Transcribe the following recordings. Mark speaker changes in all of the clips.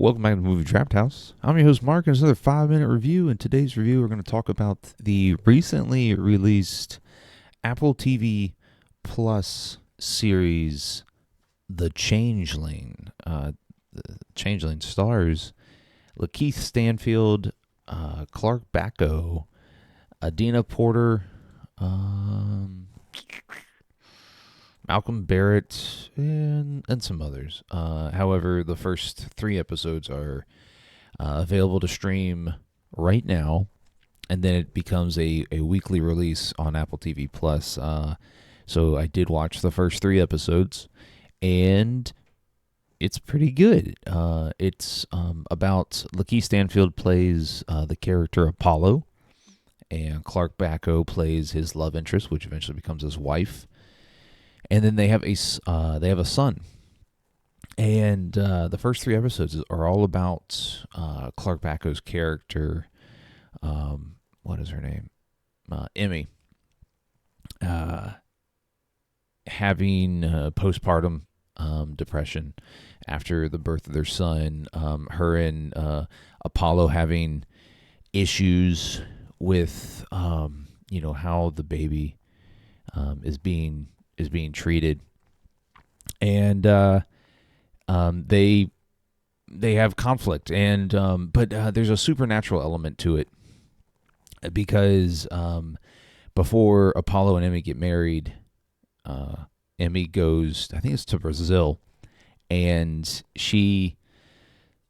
Speaker 1: Welcome back to the Movie Draft House. I'm your host, Mark, and it's another 5-minute review. In today's review, we're going to talk about the recently released Apple TV Plus series, The Changeling. The Changeling stars Lakeith Stanfield, Clark Backo, Adina Porter, Malcolm Barrett, and some others. However, the first 3 episodes are available to stream right now, and then it becomes a weekly release on Apple TV Plus. So I did watch the first 3 episodes, and it's pretty good. It's about Lakeith Stanfield plays the character Apollo, and Clark Backo plays his love interest, which eventually becomes his wife. And then they have a son, and the first 3 episodes are all about Clark Backo's character. What is her name? Emmy. Having postpartum depression after the birth of their son. Her and Apollo having issues with how the baby is being treated, and they have conflict, and but there's a supernatural element to it, because before Apollo and Emmy get married, Emmy goes, I think it's to Brazil, and she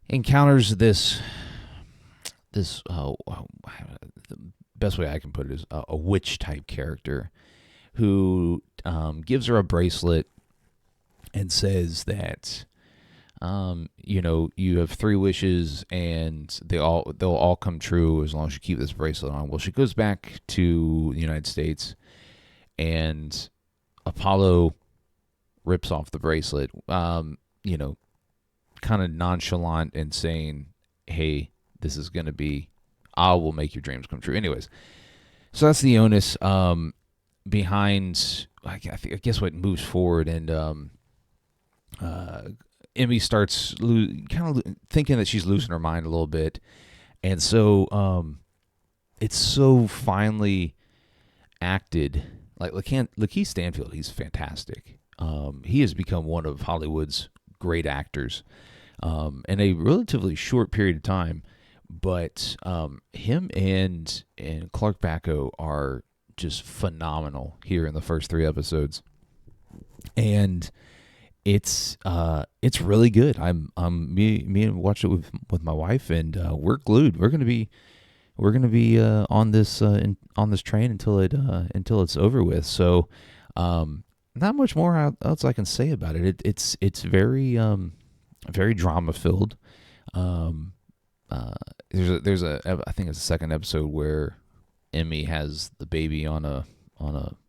Speaker 1: encounters this the best way I can put it is a witch type character who gives her a bracelet and says that you have 3 wishes and they'll all come true as long as you keep this bracelet on. Well, she goes back to the United States, and Apollo rips off the bracelet, kind of nonchalant and saying, "Hey, this is going to be, I will make your dreams come true." Anyways, so that's the onus behind, I guess, what moves forward, and Emmy starts thinking that she's losing her mind a little bit, and so it's so finely acted. Like Lakeith Stanfield, he's fantastic. He has become one of Hollywood's great actors in a relatively short period of time, but him and Clark Backo are just phenomenal here in the first 3 episodes, and it's really good. Me and watched it with my wife, and we're glued. We're gonna be on this train until it's over with. So not much more else I can say about it. It's very very drama filled. There's I think it's the second episode where Emmy has the baby on a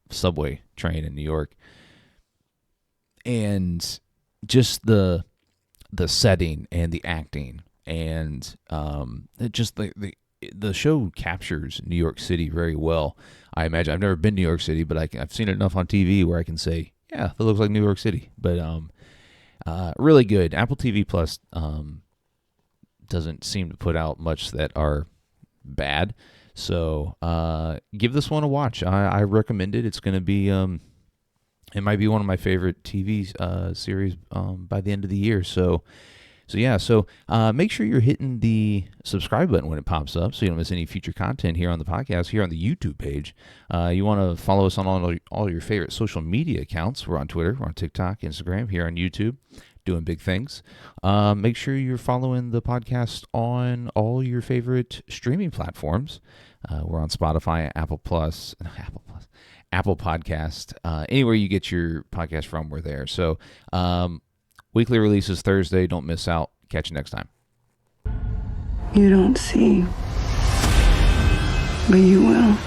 Speaker 1: subway train in New York, and just the setting and the acting, and just the show captures New York City very well. I imagine, I've never been to New York City, but I've seen it enough on TV where I can say, yeah, that looks like New York City. But really good. Apple TV Plus doesn't seem to put out much that are bad. So give this one a watch. I recommend it. It's going to be, it might be one of my favorite TV series by the end of the year. So make sure you're hitting the subscribe button when it pops up so you don't miss any future content here on the podcast, here on the YouTube page. You want to follow us on all your favorite social media accounts. We're on Twitter, we're on TikTok, Instagram, here on YouTube, doing big things. Make sure you're following the podcast on all your favorite streaming platforms. We're on Spotify, Apple Podcast. Anywhere you get your podcast from, we're there. So weekly releases Thursday. Don't miss out. Catch you next time.
Speaker 2: You don't see, but you will.